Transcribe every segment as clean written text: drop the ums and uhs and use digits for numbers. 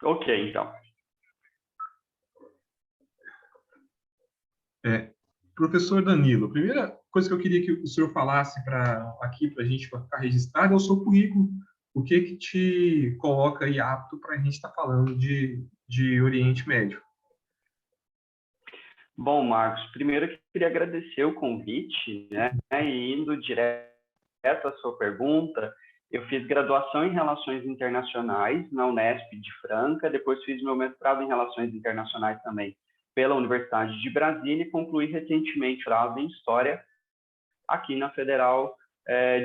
Ok, então. Professor Danilo, a primeira coisa que eu queria que o senhor falasse aqui para a gente ficar registrado é o seu currículo. O que que te coloca aí apto para a gente estar falando de Oriente Médio? Bom, Marcos, primeiro eu queria agradecer o convite, né? E indo direto à sua pergunta, eu fiz graduação em Relações Internacionais na Unesp de Franca, depois fiz meu mestrado em Relações Internacionais também pela Universidade de Brasília e concluí recentemente mestrado em História aqui na Federal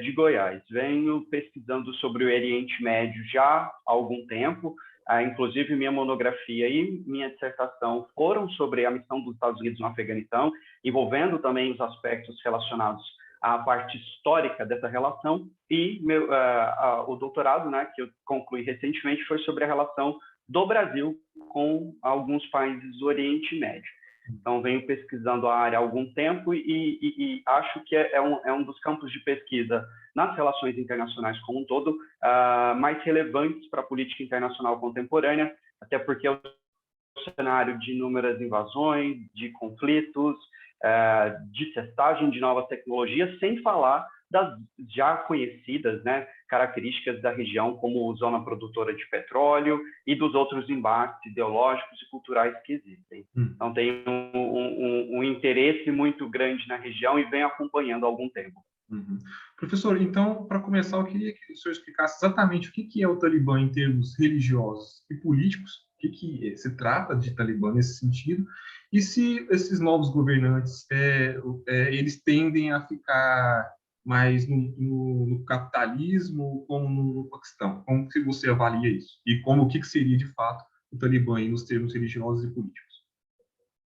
de Goiás. Venho pesquisando sobre o Oriente Médio já há algum tempo, inclusive minha monografia e minha dissertação foram sobre a missão dos Estados Unidos no Afeganistão, envolvendo também os aspectos relacionados à parte histórica dessa relação, e o doutorado, né, que eu concluí recentemente, foi sobre a relação do Brasil com alguns países do Oriente Médio. Então, venho pesquisando a área há algum tempo e acho que é um dos campos de pesquisa nas relações internacionais como um todo, mais relevantes para a política internacional contemporânea, até porque é o cenário de inúmeras invasões, de conflitos, de testagem de novas tecnologias, sem falar das já conhecidas, né, características da região como zona produtora de petróleo e dos outros embates ideológicos e culturais que existem. Então, tem um interesse muito grande na região e vem acompanhando há algum tempo. Uhum. Professor, então, para começar, eu queria que o senhor explicasse exatamente o que é o Talibã em termos religiosos e políticos, o que se trata de Talibã nesse sentido, e se esses novos governantes eles tendem a ficar mais no capitalismo como no Paquistão. Como que você avalia isso? E como o que seria, de fato, o Talibã aí nos termos religiosos e políticos?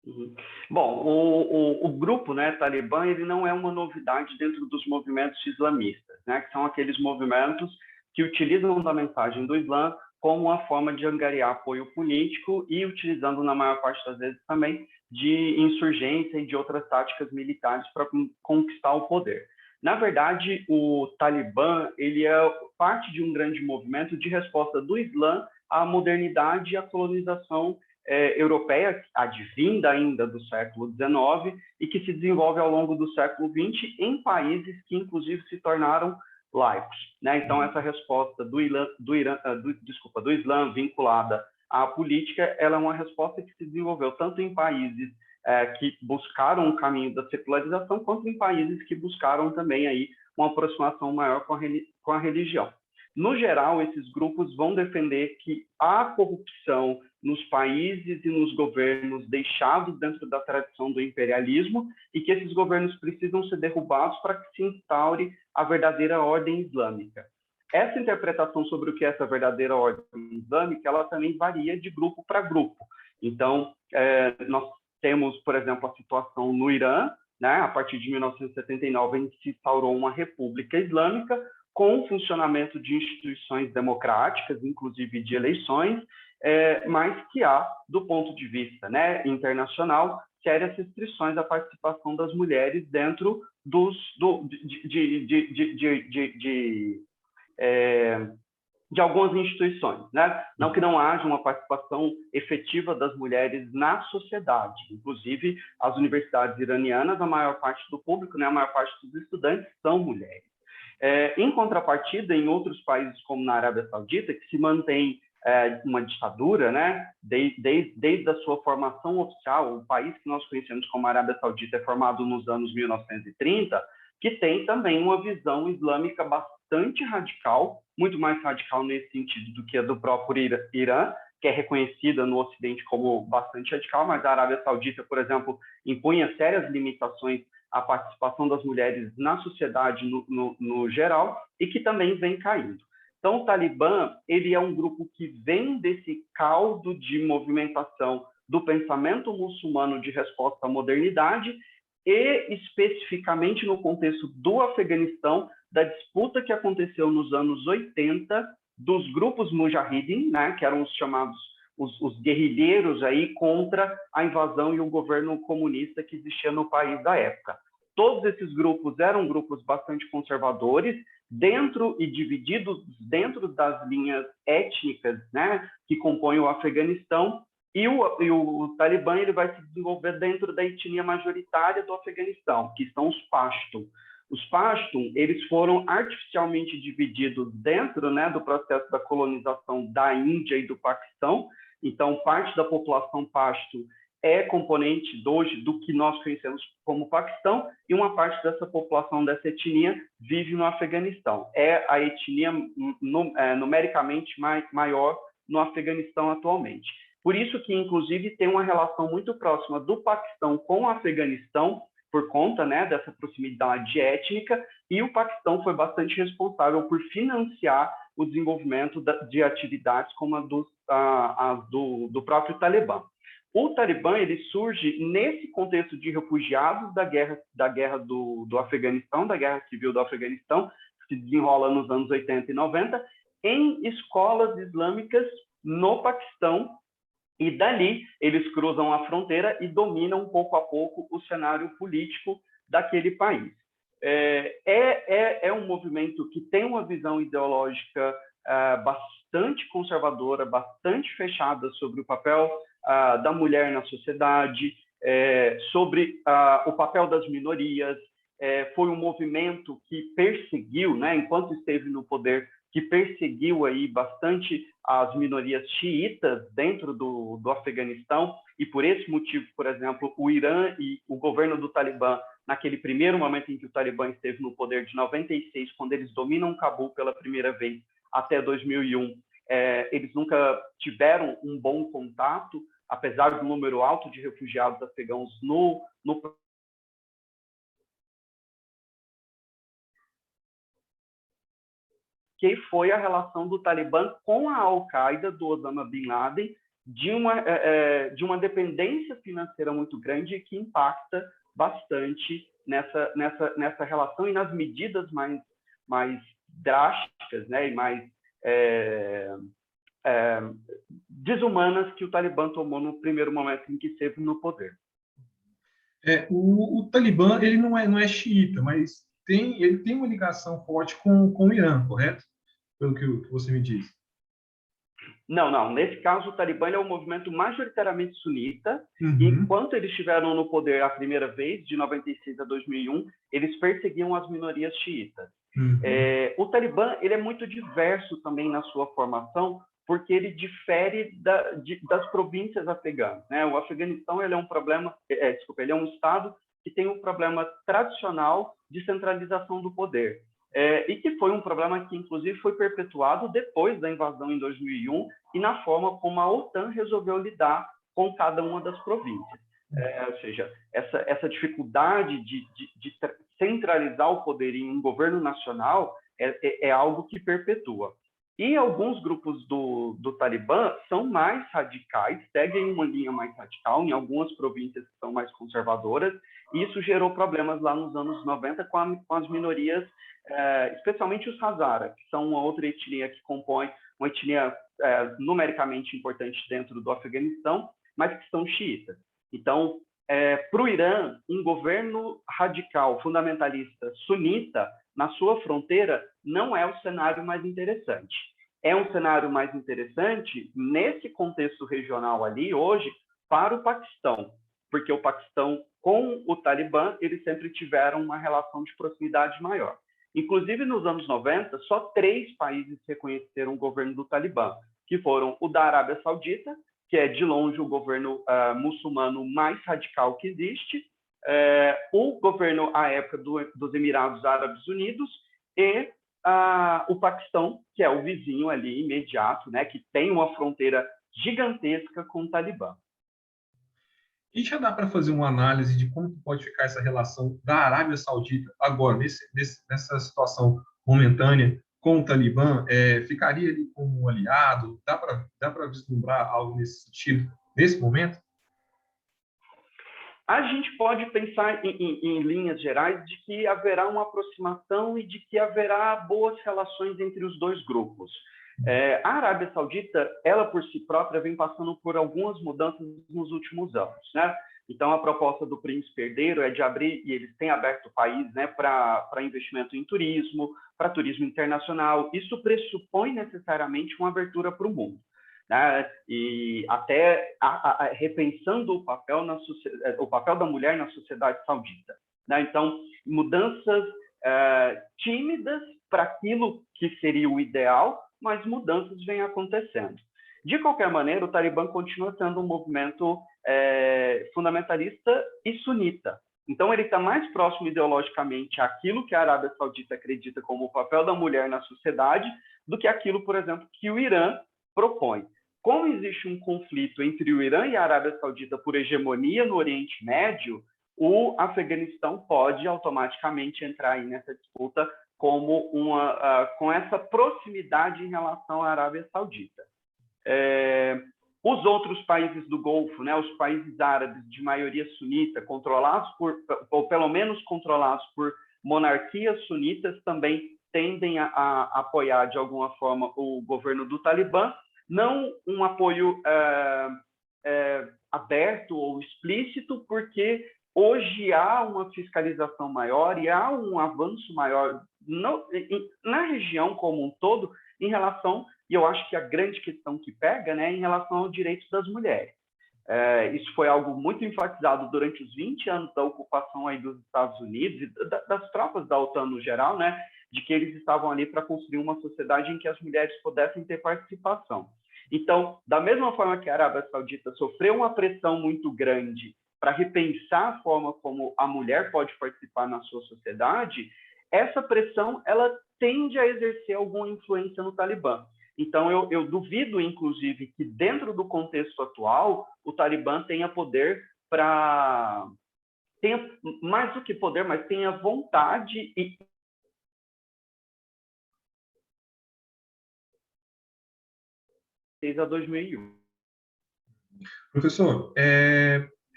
Uhum. Bom, o grupo, né, Talibã, ele não é uma novidade dentro dos movimentos islamistas, né, que são aqueles movimentos que utilizam da mensagem do Islã como uma forma de angariar apoio político e utilizando, na maior parte das vezes, também de insurgência e de outras táticas militares para conquistar o poder. Na verdade, o Talibã ele é parte de um grande movimento de resposta do Islã à modernidade e à colonização europeia, advinda ainda do século XIX, e que se desenvolve ao longo do século XX em países que, inclusive, se tornaram laicos. Né? Então, essa resposta do Islã vinculada à política, ela é uma resposta que se desenvolveu tanto em países que buscaram um caminho da secularização, quanto em países que buscaram também aí uma aproximação maior com a religião. No geral, esses grupos vão defender que há corrupção nos países e nos governos deixados dentro da tradição do imperialismo e que esses governos precisam ser derrubados para que se instaure a verdadeira ordem islâmica. Essa interpretação sobre o que é essa verdadeira ordem islâmica, ela também varia de grupo para grupo. Então, nós temos, por exemplo, a situação no Irã, né? A partir de 1979, a gente se instaurou uma república islâmica com funcionamento de instituições democráticas, inclusive de eleições, mas que há, do ponto de vista, né, internacional, sérias restrições à participação das mulheres dentro de algumas instituições, né? Não que não haja uma participação efetiva das mulheres na sociedade, inclusive as universidades iranianas, a maior parte do público, né, a maior parte dos estudantes são mulheres. Em contrapartida, em outros países, como na Arábia Saudita, que se mantém uma ditadura, né? Desde a sua formação oficial, o país que nós conhecemos como Arábia Saudita é formado nos anos 1930, que tem também uma visão islâmica bastante radical, muito mais radical nesse sentido do que a do próprio Irã, que é reconhecida no Ocidente como bastante radical, mas a Arábia Saudita, por exemplo, impunha sérias limitações à participação das mulheres na sociedade no geral e que também vem caindo. Então, o Talibã ele é um grupo que vem desse caldo de movimentação do pensamento muçulmano de resposta à modernidade e, especificamente no contexto do Afeganistão, da disputa que aconteceu nos anos 80 dos grupos mujahidin, né, que eram os chamados os guerrilheiros aí contra a invasão e o governo comunista que existia no país da época. Todos esses grupos eram grupos bastante conservadores, dentro e divididos dentro das linhas étnicas, né, que compõem o Afeganistão, e o Talibã ele vai se desenvolver dentro da etnia majoritária do Afeganistão, que são os Pashtun. Os Pashtun, eles foram artificialmente divididos dentro, né, do processo da colonização da Índia e do Paquistão. Então, parte da população Pashtun é componente hoje do que nós conhecemos como Paquistão, e uma parte dessa população, dessa etnia, vive no Afeganistão. É a etnia numericamente maior no Afeganistão atualmente. Por isso que, inclusive, tem uma relação muito próxima do Paquistão com o Afeganistão, por conta, né, dessa proximidade étnica, e o Paquistão foi bastante responsável por financiar o desenvolvimento de atividades como a do próprio Talibã. O Talibã ele surge nesse contexto de refugiados da guerra do Afeganistão, da guerra civil do Afeganistão, que se desenrola nos anos 80 e 90, em escolas islâmicas no Paquistão, e dali eles cruzam a fronteira e dominam pouco a pouco o cenário político daquele país. É um movimento que tem uma visão ideológica bastante conservadora, bastante fechada sobre o papel da mulher na sociedade, sobre o papel das minorias. Foi um movimento que perseguiu, né, enquanto esteve no poder, que perseguiu aí bastante as minorias xiitas dentro do Afeganistão, e por esse motivo, por exemplo, o Irã e o governo do Talibã, naquele primeiro momento em que o Talibã esteve no poder, de 96, quando eles dominam Cabul pela primeira vez, até 2001, eles nunca tiveram um bom contato, apesar do número alto de refugiados afegãos no que foi a relação do Talibã com a Al-Qaeda, do Osama Bin Laden, de uma dependência financeira muito grande que impacta bastante nessa relação e nas medidas mais drásticas, né, e mais desumanas que o Talibã tomou no primeiro momento em que esteve no poder. O Talibã ele não é xiita, mas ele tem uma ligação forte com o Irã, correto? Pelo que você me diz. Não. Nesse caso, o Talibã é um movimento majoritariamente sunita, Uhum. e enquanto eles estiveram no poder a primeira vez, de 96 a 2001, eles perseguiam as minorias xiitas. Uhum. O Talibã ele é muito diverso também na sua formação, porque ele difere das províncias afegãs, né? O Afeganistão ele é ele é um estado que tem um problema tradicional de centralização do poder. E que foi um problema que, inclusive, foi perpetuado depois da invasão em 2001 e na forma como a OTAN resolveu lidar com cada uma das províncias. Ou seja, essa dificuldade de centralizar o poder em um governo nacional é algo que perpetua. E alguns grupos do Talibã são mais radicais, seguem uma linha mais radical, em algumas províncias que são mais conservadoras, e isso gerou problemas lá nos anos 90 com as minorias, especialmente os Hazara, que são uma outra etnia que compõe uma etnia numericamente importante dentro do Afeganistão, mas que são xiitas. Então, para o Irã, um governo radical, fundamentalista, sunita, na sua fronteira, não é o cenário mais interessante. É um cenário mais interessante nesse contexto regional ali, hoje, para o Paquistão, porque o Paquistão, com o Talibã, eles sempre tiveram uma relação de proximidade maior. Inclusive, nos anos 90, só 3 países reconheceram o governo do Talibã, que foram o da Arábia Saudita, que é, de longe, o governo muçulmano mais radical que existe, o governo, à época, dos Emirados Árabes Unidos, e o Paquistão, que é o vizinho ali, imediato, né, que tem uma fronteira gigantesca com o Talibã. E já dá para fazer uma análise de como pode ficar essa relação da Arábia Saudita agora, nessa situação momentânea, com o Talibã? Ficaria ali como um aliado? Dá para vislumbrar algo nesse sentido, nesse momento? A gente pode pensar em linhas gerais de que haverá uma aproximação e de que haverá boas relações entre os dois grupos. A Arábia Saudita, ela por si própria, vem passando por algumas mudanças nos últimos anos, né? Então, a proposta do príncipe herdeiro é de abrir, e eles têm aberto o país, né, para investimento em turismo, para turismo internacional. Isso pressupõe necessariamente uma abertura para o mundo, né? E até repensando o papel da mulher na sociedade saudita, né? Então, mudanças tímidas para aquilo que seria o ideal, mas mudanças vêm acontecendo. De qualquer maneira, o Talibã continua sendo um movimento fundamentalista e sunita. Então, ele está mais próximo ideologicamente àquilo que a Arábia Saudita acredita como o papel da mulher na sociedade do que aquilo, por exemplo, que o Irã propõe. Como existe um conflito entre o Irã e a Arábia Saudita por hegemonia no Oriente Médio, o Afeganistão pode automaticamente entrar aí nessa disputa com essa proximidade em relação à Arábia Saudita. Os outros países do Golfo, né, os países árabes de maioria sunita, ou pelo menos controlados por monarquias sunitas, também tendem a apoiar de alguma forma o governo do Talibã, não um apoio aberto ou explícito, porque hoje há uma fiscalização maior e há um avanço maior na região como um todo em relação, e eu acho que a grande questão que pega, né, em relação aos direitos das mulheres. Isso foi algo muito enfatizado durante os 20 anos da ocupação aí dos Estados Unidos e das tropas da OTAN no geral, né, de que eles estavam ali para construir uma sociedade em que as mulheres pudessem ter participação. Então, da mesma forma que a Arábia Saudita sofreu uma pressão muito grande para repensar a forma como a mulher pode participar na sua sociedade, essa pressão ela tende a exercer alguma influência no Talibã. Então, eu duvido, inclusive, que dentro do contexto atual, o Talibã tenha poder tenha mais do que poder, mas tenha vontade e desde 2001. Professor,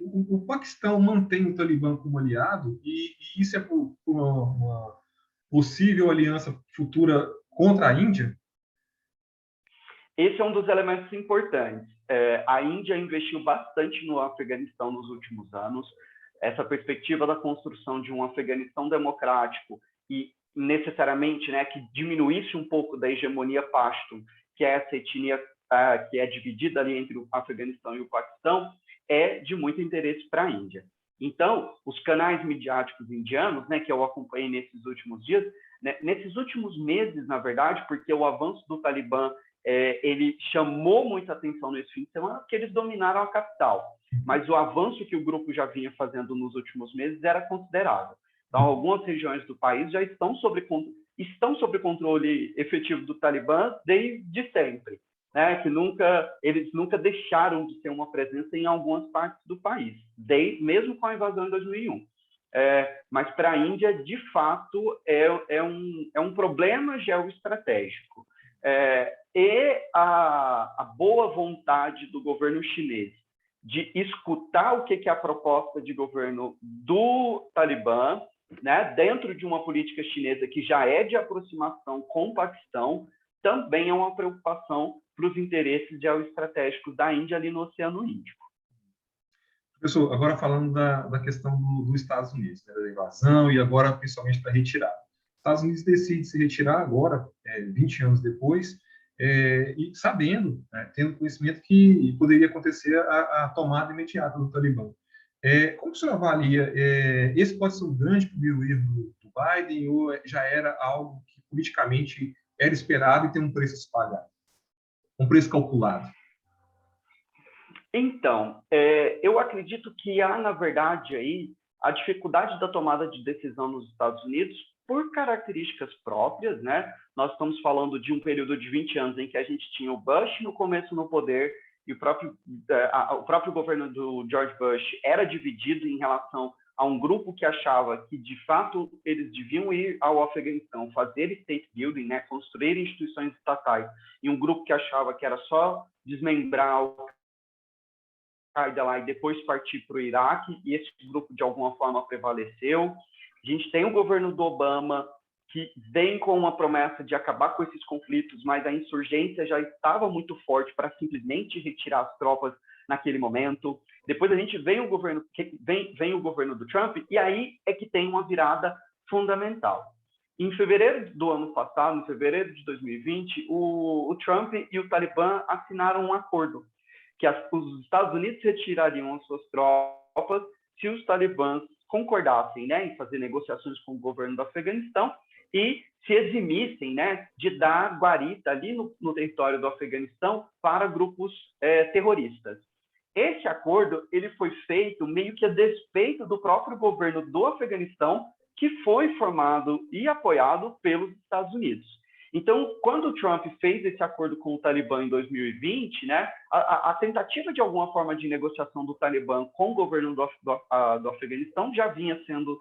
o Paquistão mantém o Talibã como aliado e isso é por uma possível aliança futura contra a Índia? Esse é um dos elementos importantes. A Índia investiu bastante no Afeganistão nos últimos anos. Essa perspectiva da construção de um Afeganistão democrático e necessariamente, né, que diminuísse um pouco da hegemonia pashtun, que é essa etnia que é dividida ali entre o Afeganistão e o Paquistão, é de muito interesse para a Índia. Então, os canais midiáticos indianos, né, que eu acompanhei nesses últimos dias, né, nesses últimos meses, na verdade, porque o avanço do Talibã ele chamou muita atenção nesse fim de semana, porque eles dominaram a capital. Mas o avanço que o grupo já vinha fazendo nos últimos meses era considerável. Então, algumas regiões do país já estão sob controle efetivo do Talibã desde sempre, né? Que eles nunca deixaram de ter uma presença em algumas partes do país, mesmo com a invasão em 2001. Mas para a Índia, de fato, é um problema geoestratégico. E a boa vontade do governo chinês de escutar o que é a proposta de governo do Talibã, né, dentro de uma política chinesa que já é de aproximação com o Paquistão, também é uma preocupação para os interesses geoestratégicos da Índia ali no Oceano Índico. Professor, agora falando da questão dos Estados Unidos, né, da invasão e agora principalmente da retirada. Os Estados Unidos decide se retirar agora, 20 anos depois, e sabendo, né, tendo conhecimento que poderia acontecer a tomada imediata do Talibã. Como o senhor avalia? Esse pode ser um grande primeiro erro do Biden ou já era algo que politicamente era esperado e tem um preço a se pagar? Um preço calculado? Então, eu acredito que há, na verdade, aí a dificuldade da tomada de decisão nos Estados Unidos por características próprias, né? Nós estamos falando de um período de 20 anos em que a gente tinha o Bush no começo no poder e o próprio governo do George Bush era dividido em relação a um grupo que achava que, de fato, eles deviam ir ao Afeganistão, fazer state building, né? Construir instituições estatais, e um grupo que achava que era só desmembrar o Al-Qaeda lá e depois partir para o Iraque, e esse grupo, de alguma forma, prevaleceu. A gente tem o governo do Obama, que vem com uma promessa de acabar com esses conflitos, mas a insurgência já estava muito forte para simplesmente retirar as tropas naquele momento. Depois a gente vem o governo do Trump, e aí é que tem uma virada fundamental. Em fevereiro do ano passado, em fevereiro de 2020, o Trump e o Talibã assinaram um acordo que os Estados Unidos retirariam as suas tropas se os talibãs concordassem, né, em fazer negociações com o governo do Afeganistão e se eximissem, né, de dar guarita ali no território do Afeganistão para grupos terroristas. Esse acordo ele foi feito meio que a despeito do próprio governo do Afeganistão, que foi formado e apoiado pelos Estados Unidos. Então, quando o Trump fez esse acordo com o Talibã em 2020, né, a tentativa de alguma forma de negociação do Talibã com o governo do Afeganistão já vinha sendo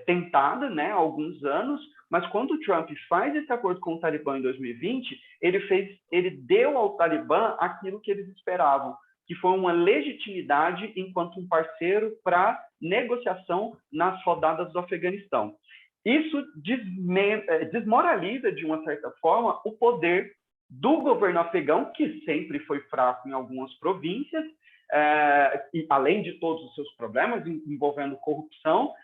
tentada, né, há alguns anos, mas quando o Trump faz esse acordo com o Talibã em 2020, ele deu ao Talibã aquilo que eles esperavam, que foi uma legitimidade enquanto um parceiro para negociação nas rodadas do Afeganistão. Isso desmoraliza, de uma certa forma, o poder do governo afegão, que sempre foi fraco em algumas províncias, e além de todos os seus problemas envolvendo corrupção,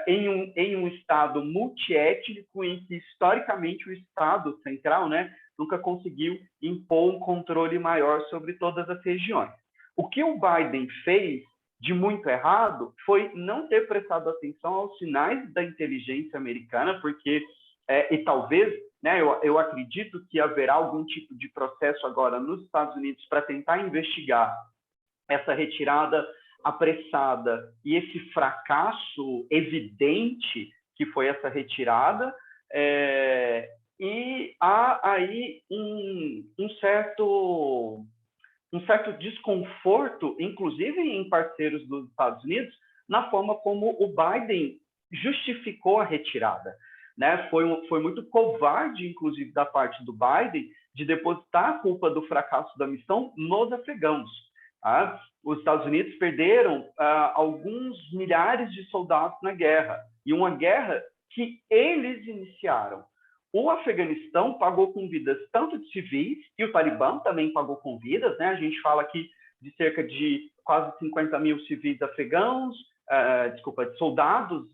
em um Estado multiétnico em que, historicamente, o Estado central, né, nunca conseguiu impor um controle maior sobre todas as regiões. O que o Biden fez de muito errado foi não ter prestado atenção aos sinais da inteligência americana, porque, e talvez, né, eu acredito que haverá algum tipo de processo agora nos Estados Unidos para tentar investigar essa retirada apressada e esse fracasso evidente que foi essa retirada, e há aí um certo desconforto, inclusive em parceiros dos Estados Unidos, na forma como o Biden justificou a retirada. Né? Foi muito covarde, inclusive, da parte do Biden, de depositar a culpa do fracasso da missão nos afegãos. Tá? Os Estados Unidos perderam alguns milhares de soldados na guerra, e uma guerra que eles iniciaram. O Afeganistão pagou com vidas tanto de civis, e o Talibã também pagou com vidas, né? A gente fala aqui de cerca de quase 50 mil civis afegãos, de soldados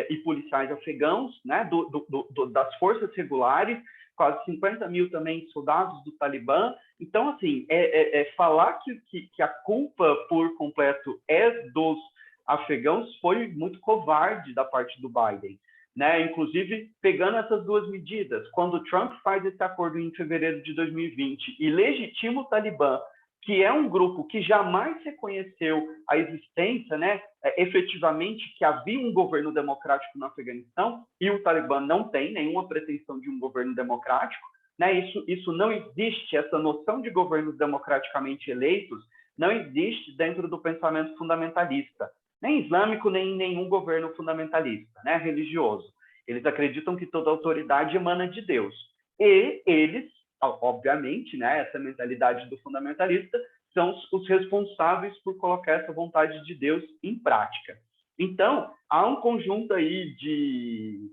e policiais afegãos, né? Das forças regulares, quase 50 mil também soldados do Talibã. Então, assim, falar que a culpa por completo é dos afegãos foi muito covarde da parte do Biden. Né? Inclusive, pegando essas duas medidas, quando o Trump faz esse acordo em fevereiro de 2020 e legitima o Talibã, que é um grupo que jamais reconheceu a existência, né, efetivamente, que havia um governo democrático no Afeganistão, e o Talibã não tem nenhuma pretensão de um governo democrático, né? Isso não existe, essa noção de governos democraticamente eleitos não existe dentro do pensamento fundamentalista, nem islâmico, nem nenhum governo fundamentalista, né, religioso. Eles acreditam que toda autoridade emana de Deus. E eles, obviamente, né, essa mentalidade do fundamentalista, são os responsáveis por colocar essa vontade de Deus em prática. Então, há um conjunto aí de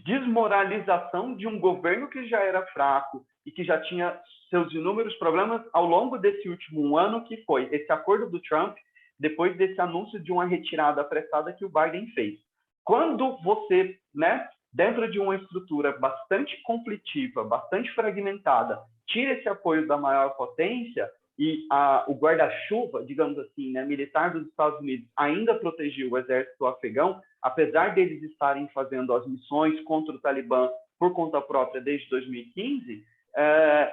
desmoralização de um governo que já era fraco e que já tinha seus inúmeros problemas ao longo desse último ano, que foi esse acordo do Trump, depois desse anúncio de uma retirada apressada que o Biden fez. Quando você, né, dentro de uma estrutura bastante conflitiva, bastante fragmentada, tira esse apoio da maior potência e o guarda-chuva, digamos assim, né, militar dos Estados Unidos ainda protegia o exército afegão, apesar deles estarem fazendo as missões contra o Talibã por conta própria desde 2015,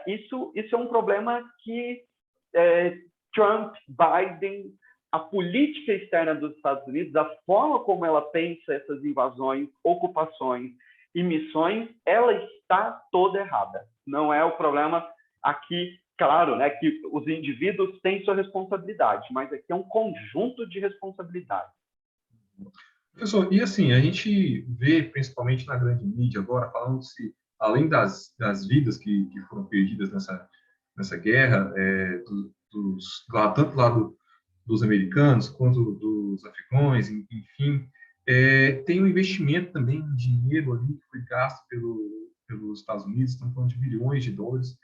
isso é um problema que Trump, Biden, a política externa dos Estados Unidos, a forma como ela pensa essas invasões, ocupações e missões, ela está toda errada. Não é o problema aqui, claro, né, que os indivíduos têm sua responsabilidade, mas aqui é um conjunto de responsabilidades. Professor, e assim, a gente vê, principalmente na grande mídia agora, falando-se, além das vidas que foram perdidas nessa guerra, tanto lá dos americanos quanto dos afegãos, enfim, tem um investimento também em dinheiro ali que foi gasto pelos Estados Unidos, estamos falando de bilhões de dólares.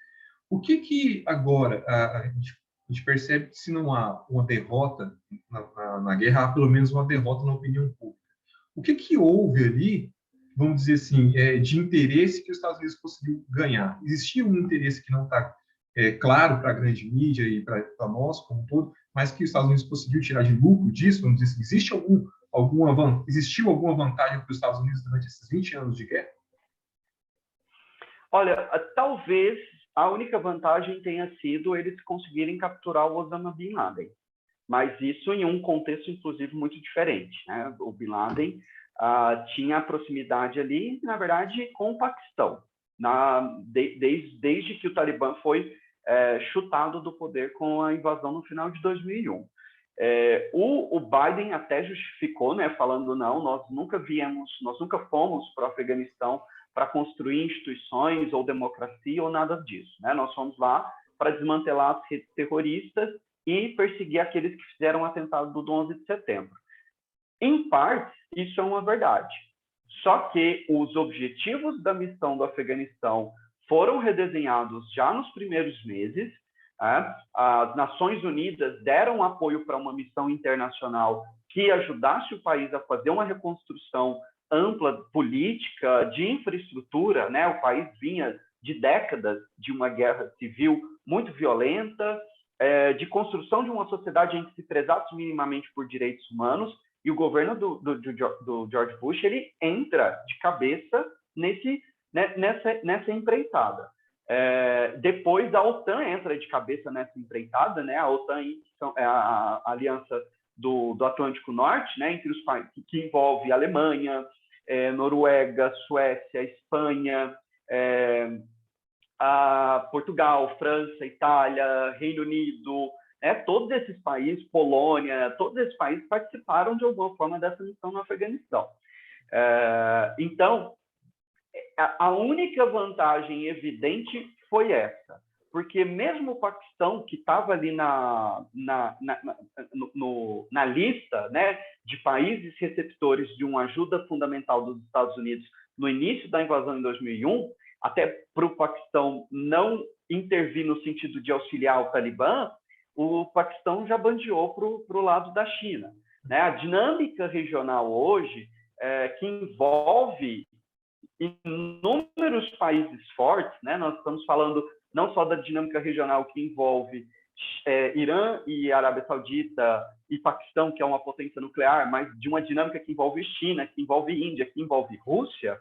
O que agora a gente a gente percebe que se não há uma derrota na guerra, há pelo menos uma derrota na opinião pública. O que houve ali, vamos dizer assim, de interesse que os Estados Unidos conseguiu ganhar? Existia um interesse que não está claro para a grande mídia e para nós como um todo, mas que os Estados Unidos conseguiu tirar de lucro disso, vamos dizer assim, existiu alguma vantagem para os Estados Unidos durante esses 20 anos de guerra? Olha, talvez a única vantagem tenha sido eles conseguirem capturar o Osama Bin Laden, mas isso em um contexto, inclusive, muito diferente, né? O Bin Laden tinha a proximidade ali, na verdade, com o Paquistão, desde que o Talibã foi chutado do poder com a invasão no final de 2001. O Biden até justificou, né, falando, não, nós nunca fomos para o Afeganistão para construir instituições ou democracia ou nada disso, né? Nós fomos lá para desmantelar as redes terroristas e perseguir aqueles que fizeram o atentado do 11 de setembro. Em parte, isso é uma verdade. Só que os objetivos da missão do Afeganistão foram redesenhados já nos primeiros meses. As Nações Unidas deram apoio para uma missão internacional que ajudasse o país a fazer uma reconstrução ampla política, de infraestrutura, né? O país vinha de décadas de uma guerra civil muito violenta, de construção de uma sociedade em que se prezasse minimamente por direitos humanos, e o governo do George Bush ele entra de cabeça nessa empreitada. Depois a OTAN entra de cabeça nessa empreitada, né? A OTAN é a aliança do Atlântico Norte, né? Entre os países que envolve Alemanha, Noruega, Suécia, Espanha, Portugal, França, Itália, Reino Unido, todos esses países, Polônia, todos esses países participaram de alguma forma dessa missão no Afeganistão. Então, a única vantagem evidente foi essa, porque mesmo o Paquistão, que estava ali na lista, né, de países receptores de uma ajuda fundamental dos Estados Unidos no início da invasão em 2001, até para o Paquistão não intervir no sentido de auxiliar o Talibã, o Paquistão já bandeou para o lado da China, né? A dinâmica regional hoje, que envolve inúmeros países fortes, né? Nós estamos falando não só da dinâmica regional que envolve Irã e Arábia Saudita e Paquistão, que é uma potência nuclear, mas de uma dinâmica que envolve China, que envolve Índia, que envolve Rússia,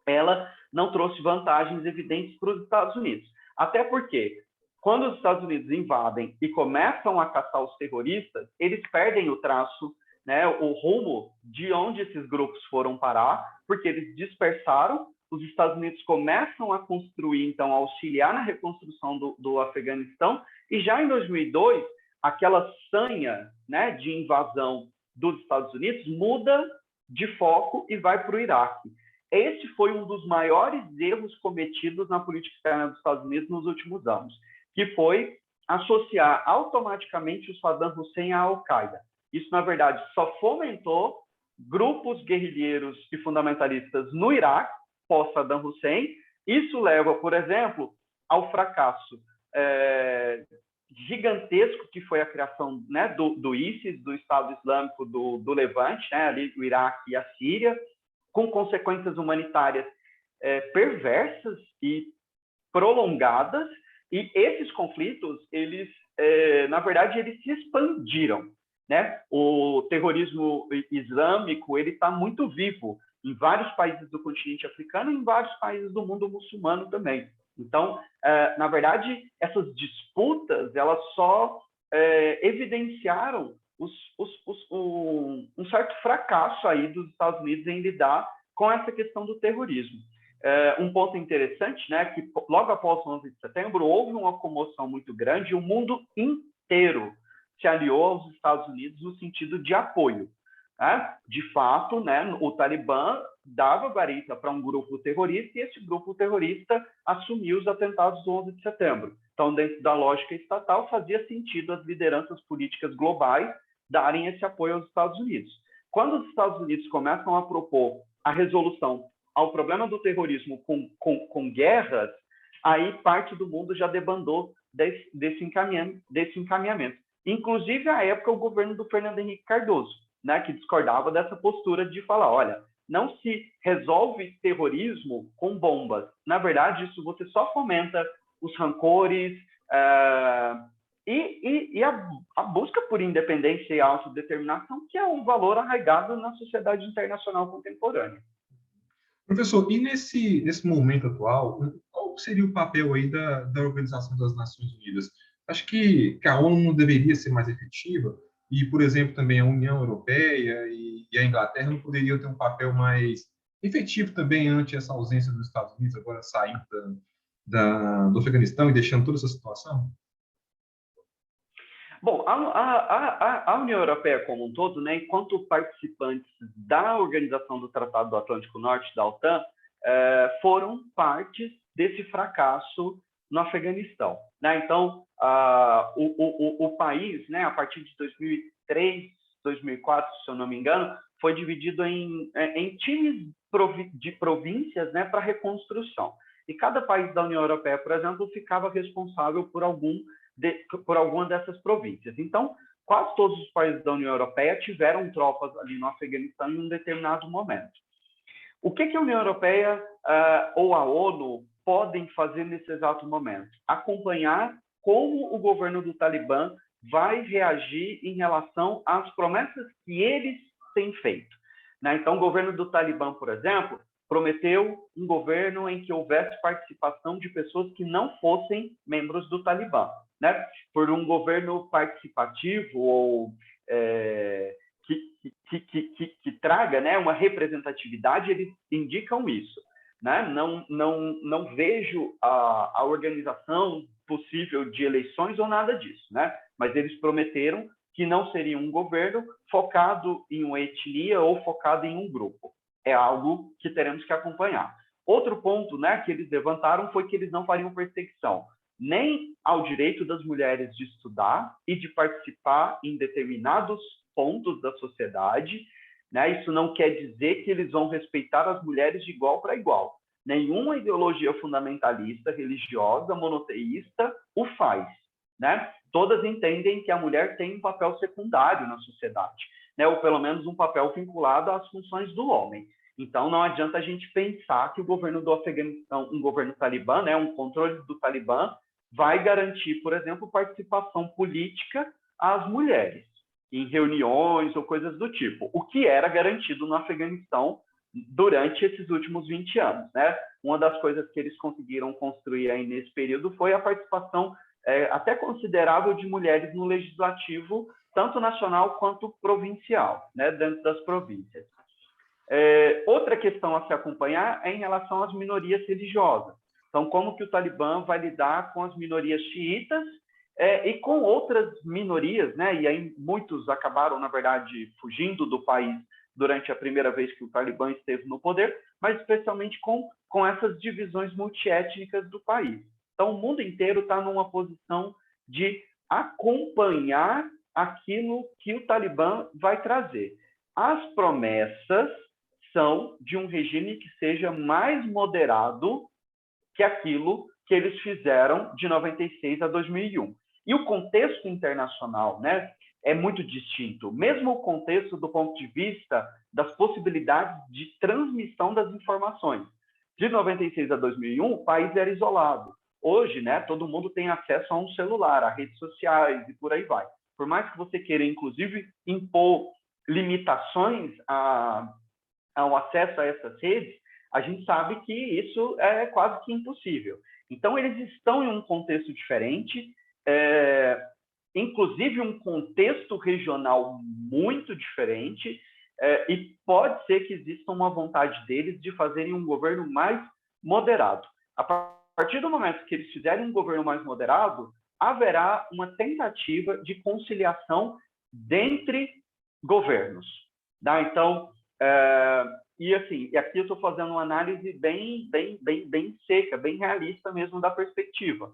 ela não trouxe vantagens evidentes para os Estados Unidos. Até porque, quando os Estados Unidos invadem e começam a caçar os terroristas, eles perdem o traço, né, o rumo de onde esses grupos foram parar, porque eles dispersaram. Os Estados Unidos começam a construir, então, a auxiliar na reconstrução do Afeganistão, e já em 2002, aquela sanha, né, de invasão dos Estados Unidos muda de foco e vai para o Iraque. Esse foi um dos maiores erros cometidos na política externa dos Estados Unidos nos últimos anos, que foi associar automaticamente o Saddam Hussein à Al-Qaeda. Isso, na verdade, só fomentou grupos guerrilheiros e fundamentalistas no Iraque, pós-Saddam Hussein. Isso leva, por exemplo, ao fracasso gigantesco que foi a criação, né, do ISIS, do Estado Islâmico do Levante, né, ali o Iraque e a Síria, com consequências humanitárias perversas e prolongadas, e esses conflitos, eles, na verdade, eles se expandiram, né? O terrorismo islâmico, ele está muito vivo em vários países do continente africano e em vários países do mundo muçulmano também. Então, na verdade, essas disputas, elas só evidenciaram um certo fracasso aí dos Estados Unidos em lidar com essa questão do terrorismo. Um ponto interessante, né, que logo após o 11 de setembro houve uma comoção muito grande e o mundo inteiro se aliou aos Estados Unidos no sentido de apoio. Né? De fato, né, o Talibã dava guarita para um grupo terrorista e esse grupo terrorista assumiu os atentados do 11 de setembro. Então, dentro da lógica estatal, fazia sentido as lideranças políticas globais darem esse apoio aos Estados Unidos. Quando os Estados Unidos começam a propor a resolução ao problema do terrorismo com guerras, aí parte do mundo já debandou desse encaminhamento. Inclusive, à época, o governo do Fernando Henrique Cardoso, né, que discordava dessa postura de falar, olha, não se resolve terrorismo com bombas. Na verdade, isso você só fomenta os rancores e a busca por independência e autodeterminação, que é um valor arraigado na sociedade internacional contemporânea. Professor, e nesse momento atual, qual seria o papel aí da Organização das Nações Unidas? Acho que a ONU não deveria ser mais efetiva e, por exemplo, também a União Europeia e a Inglaterra não poderiam ter um papel mais efetivo também ante essa ausência dos Estados Unidos agora saindo do Afeganistão e deixando toda essa situação? Bom, a União Europeia como um todo, né, enquanto participantes da Organização do Tratado do Atlântico Norte, da OTAN, foram partes desse fracasso no Afeganistão. Né? Então, o país, né, a partir de 2003, 2004, se eu não me engano, foi dividido em times de províncias, né, para reconstrução. E cada país da União Europeia, por exemplo, ficava responsável por alguma dessas províncias. Então, quase todos os países da União Europeia tiveram tropas ali no Afeganistão em um determinado momento. O que a União Europeia ou a ONU podem fazer nesse exato momento? Acompanhar como o governo do Talibã vai reagir em relação às promessas que eles têm feito. Né? Então, o governo do Talibã, por exemplo, prometeu um governo em que houvesse participação de pessoas que não fossem membros do Talibã. Né? Por um governo participativo ou que traga, né, uma representatividade, eles indicam isso. Né? Não vejo a organização possível de eleições ou nada disso. Né? Mas eles prometeram que não seria um governo focado em uma etnia ou focado em um grupo. É algo que teremos que acompanhar. Outro ponto, né, que eles levantaram foi que eles não fariam perseguição nem ao direito das mulheres de estudar e de participar em determinados pontos da sociedade. Né? Isso não quer dizer que eles vão respeitar as mulheres de igual para igual. Nenhuma ideologia fundamentalista, religiosa, monoteísta o faz. Né? Todas entendem que a mulher tem um papel secundário na sociedade, né? Ou pelo menos um papel vinculado às funções do homem. Então, não adianta a gente pensar que o governo do Afeganistão, um governo talibã, né, um controle do Talibã, vai garantir, por exemplo, participação política às mulheres em reuniões ou coisas do tipo, o que era garantido no Afeganistão durante esses últimos 20 anos. Né? Uma das coisas que eles conseguiram construir aí nesse período foi a participação até considerável de mulheres no legislativo, tanto nacional quanto provincial, né, dentro das províncias. Outra questão a se acompanhar é em relação às minorias religiosas. Então, como que o Talibã vai lidar com as minorias xiitas e com outras minorias, né? E aí muitos acabaram, na verdade, fugindo do país durante a primeira vez que o Talibã esteve no poder, mas especialmente com essas divisões multiétnicas do país. Então, o mundo inteiro está numa posição de acompanhar aquilo que o Talibã vai trazer. As promessas são de um regime que seja mais moderado que aquilo que eles fizeram de 96 a 2001. E o contexto internacional, né, é muito distinto. Mesmo o contexto do ponto de vista das possibilidades de transmissão das informações. De 96 a 2001, o país era isolado. Hoje, né, todo mundo tem acesso a um celular, a redes sociais e por aí vai. Por mais que você queira, inclusive, impor limitações ao acesso a essas redes, a gente sabe que isso é quase que impossível. Então, eles estão em um contexto diferente, inclusive um contexto regional muito diferente, e pode ser que exista uma vontade deles de fazerem um governo mais moderado. A partir do momento que eles fizerem um governo mais moderado, haverá uma tentativa de conciliação dentre governos. Tá? Então, e aqui eu estou fazendo uma análise bem seca, bem realista mesmo da perspectiva.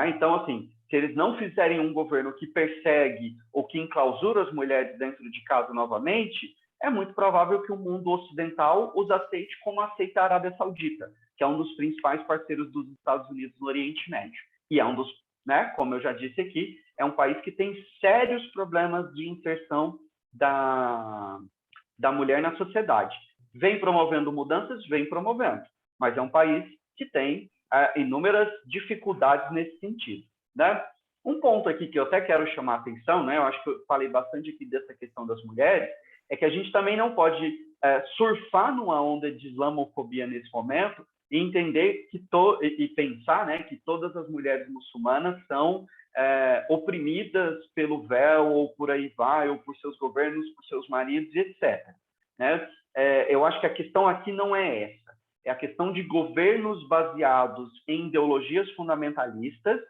Então, assim, se eles não fizerem um governo que persegue ou que enclausura as mulheres dentro de casa novamente, é muito provável que o mundo ocidental os aceite como aceita a Arábia Saudita, que é um dos principais parceiros dos Estados Unidos no Oriente Médio, e é um dos né? Como eu já disse aqui, é um país que tem sérios problemas de inserção da mulher na sociedade. Vem promovendo mudanças, vem promovendo, mas é um país que tem inúmeras dificuldades nesse sentido, né? Um ponto aqui que eu até quero chamar a atenção, né? Eu acho que eu falei bastante aqui dessa questão das mulheres, é que a gente também não pode surfar numa onda de islamofobia nesse momento e entender e pensar, né, que todas as mulheres muçulmanas são oprimidas pelo véu, ou por aí vai, ou por seus governos, por seus maridos, etc. Né? Eu acho que a questão aqui não é essa. É a questão de governos baseados em ideologias fundamentalistas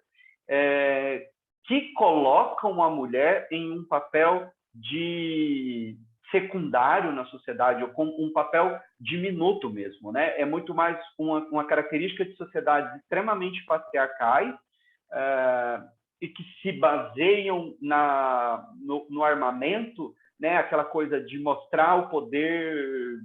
que colocam a mulher em um papel de secundário na sociedade, ou com um papel diminuto mesmo, né? É muito mais uma característica de sociedades extremamente patriarcais e que se baseiam no armamento, né? Aquela coisa de mostrar o poder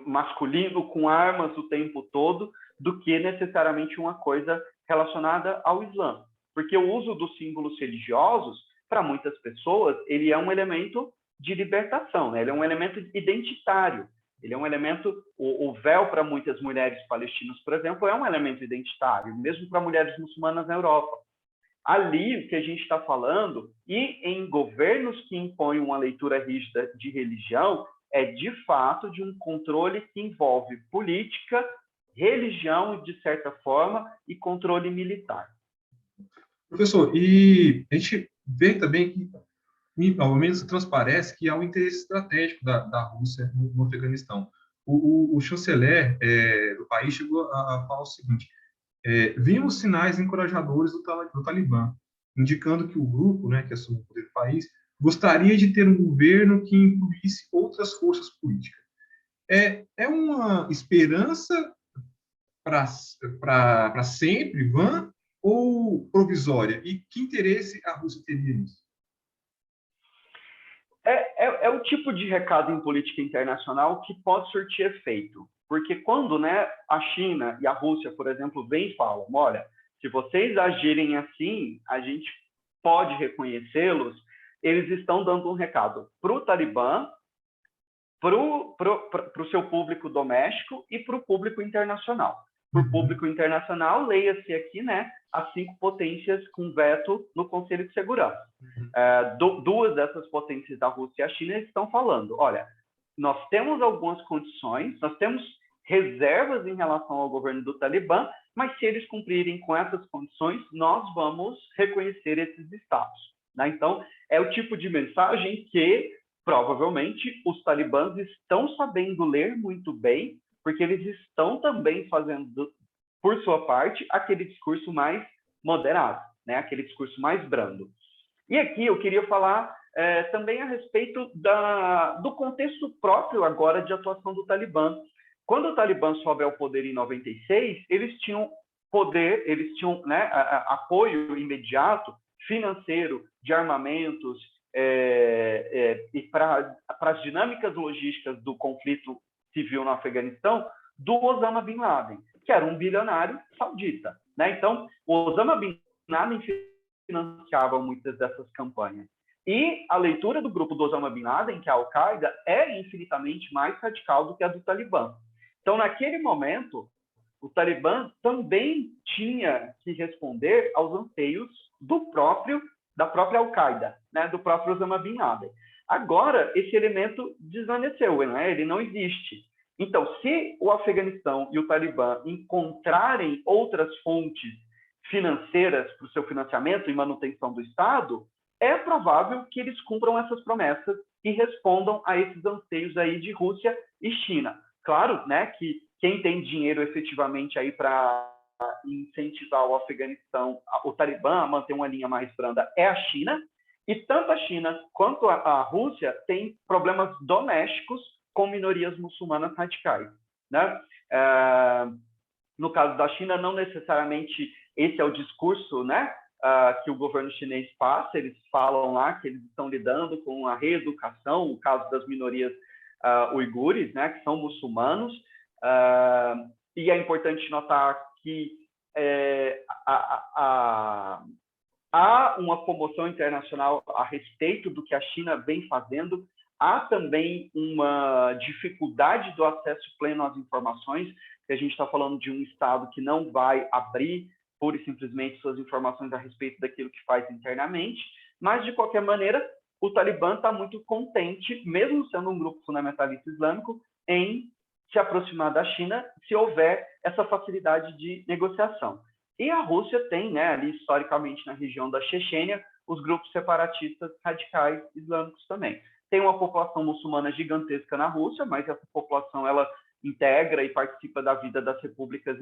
masculino com armas o tempo todo, do que necessariamente uma coisa relacionada ao Islã. Porque o uso dos símbolos religiosos, para muitas pessoas, ele é um elemento de libertação, né? Ele é um elemento identitário. Ele é um elemento, o véu para muitas mulheres palestinas, por exemplo, é um elemento identitário, mesmo para mulheres muçulmanas na Europa. Ali, o que a gente está falando, e em governos que impõem uma leitura rígida de religião, é de fato de um controle que envolve política, religião, de certa forma, e controle militar. Professor, e a gente vê também que, ao menos transparece, que há um interesse estratégico da Rússia no Afeganistão. O chanceler do país chegou a falar o seguinte: vimos sinais encorajadores do Talibã, indicando que o grupo, né, que assume o poder do país, gostaria de ter um governo que incluísse outras forças políticas. É uma esperança para sempre, vã, ou provisória? E que interesse a Rússia teria nisso? É o tipo de recado em política internacional que pode surtir efeito. Porque quando, né, a China e a Rússia, por exemplo, vêm e falam, olha, se vocês agirem assim, a gente pode reconhecê-los, eles estão dando um recado para o Talibã, para o seu público doméstico e para o público internacional. Por público internacional, leia-se aqui, né, as 5 potências com veto no Conselho de Segurança. Duas dessas potências, da Rússia e a China, estão falando, olha, nós temos algumas condições, nós temos reservas em relação ao governo do Talibã, mas se eles cumprirem com essas condições, nós vamos reconhecer esses estados. Né? Então, é o tipo de mensagem que, provavelmente, os talibãs estão sabendo ler muito bem, porque eles estão também fazendo, por sua parte, aquele discurso mais moderado, né? Aquele discurso mais brando. E aqui eu queria falar também a respeito do contexto próprio agora de atuação do Talibã. Quando o Talibã sobe ao poder em 96, eles tinham poder, eles tinham, né, apoio imediato, financeiro, de armamentos, e para as dinâmicas logísticas do conflito civil no Afeganistão, do Osama Bin Laden, que era um bilionário saudita. Né? Então, o Osama Bin Laden financiava muitas dessas campanhas. E a leitura do grupo do Osama Bin Laden, que é a Al-Qaeda, é infinitamente mais radical do que a do Talibã. Então, naquele momento, o Talibã também tinha que responder aos anseios da própria Al-Qaeda, né, do próprio Osama Bin Laden. Agora, esse elemento desvaneceu, né? Ele não existe. Então, se o Afeganistão e o Talibã encontrarem outras fontes financeiras para o seu financiamento e manutenção do Estado, é provável que eles cumpram essas promessas e respondam a esses anseios aí de Rússia e China. Claro, né, que quem tem dinheiro efetivamente aí para incentivar o Afeganistão, o Talibã a manter uma linha mais branda é a China, e tanto a China quanto a Rússia têm problemas domésticos com minorias muçulmanas radicais. Né? No caso da China, não necessariamente esse é o discurso, né, que o governo chinês passa. Eles falam lá que eles estão lidando com a reeducação, o caso das minorias uigures, né, que são muçulmanos. E é importante notar que há uma comoção internacional a respeito do que a China vem fazendo, há também uma dificuldade do acesso pleno às informações, que a gente está falando de um Estado que não vai abrir pura e simplesmente suas informações a respeito daquilo que faz internamente, mas, de qualquer maneira, o Talibã está muito contente, mesmo sendo um grupo fundamentalista islâmico, em se aproximar da China se houver essa facilidade de negociação. E a Rússia tem, né, ali historicamente na região da Chechênia, os grupos separatistas radicais islâmicos também. Tem uma população muçulmana gigantesca na Rússia, mas essa população ela integra e participa da vida das repúblicas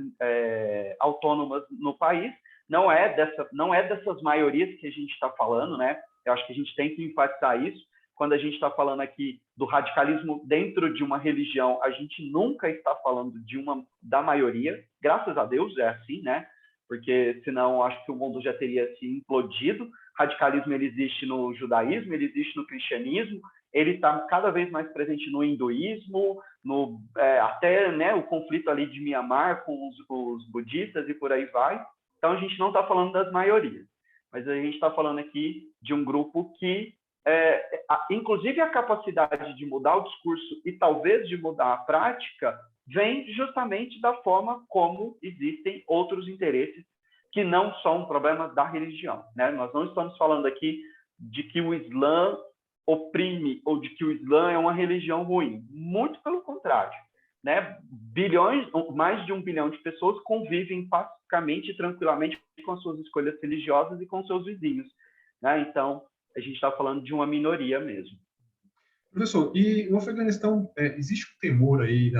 autônomas no país. Não é dessas maiorias que a gente está falando, né? Eu acho que a gente tem que enfatizar isso. Quando a gente está falando aqui do radicalismo dentro de uma religião, a gente nunca está falando da maioria. Graças a Deus é assim, né? Porque senão acho que o mundo já teria se implodido. Radicalismo ele existe no judaísmo, ele existe no cristianismo, ele está cada vez mais presente no hinduísmo, até, né, o conflito ali de Mianmar com os budistas e por aí vai. Então a gente não está falando das maiorias, mas a gente está falando aqui de um grupo que, inclusive a capacidade de mudar o discurso e talvez de mudar a prática, vem justamente da forma como existem outros interesses que não são um problema da religião, né? Nós não estamos falando aqui de que o Islã oprime ou de que o Islã é uma religião ruim. Muito pelo contrário, né? Mais de 1 bilhão de pessoas convivem pacificamente e tranquilamente com as suas escolhas religiosas e com seus vizinhos, né? Então, a gente está falando de uma minoria mesmo. Professor, e no Afeganistão existe um temor aí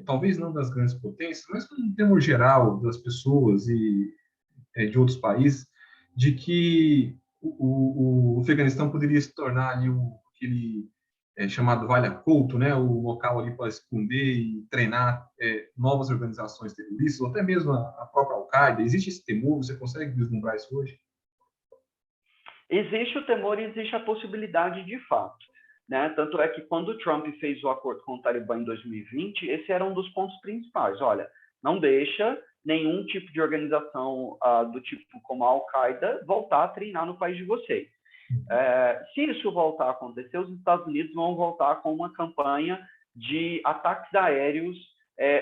talvez não das grandes potências, mas um temor geral das pessoas e de outros países, de que o Afeganistão poderia se tornar ali aquele chamado Vale Oculto, né, o local ali para esconder e treinar novas organizações terroristas, ou até mesmo a própria Al-Qaeda. Existe esse temor? Você consegue vislumbrar isso hoje? Existe o temor e existe a possibilidade de fato, né? Tanto é que quando o Trump fez o acordo com o Talibã em 2020, esse era um dos pontos principais. Olha, não deixa nenhum tipo de organização do tipo como a Al-Qaeda voltar a treinar no país de vocês. Se isso voltar a acontecer, os Estados Unidos vão voltar com uma campanha de ataques aéreos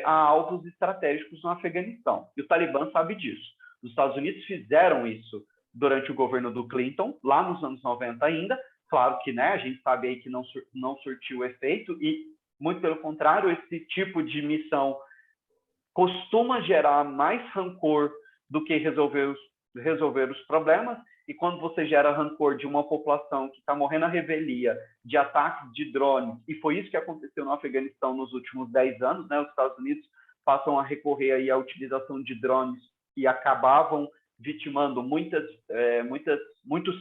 a alvos estratégicos no Afeganistão. E o Talibã sabe disso. Os Estados Unidos fizeram isso durante o governo do Clinton, lá nos anos 90 ainda. Claro que, né, a gente sabe aí que não surtiu efeito e, muito pelo contrário, esse tipo de missão costuma gerar mais rancor do que resolver os problemas. E quando você gera rancor de uma população que está morrendo à revelia de ataques de drones, e foi isso que aconteceu no Afeganistão nos últimos 10 anos, né? Os Estados Unidos passam a recorrer aí à utilização de drones e acabavam vitimando muitos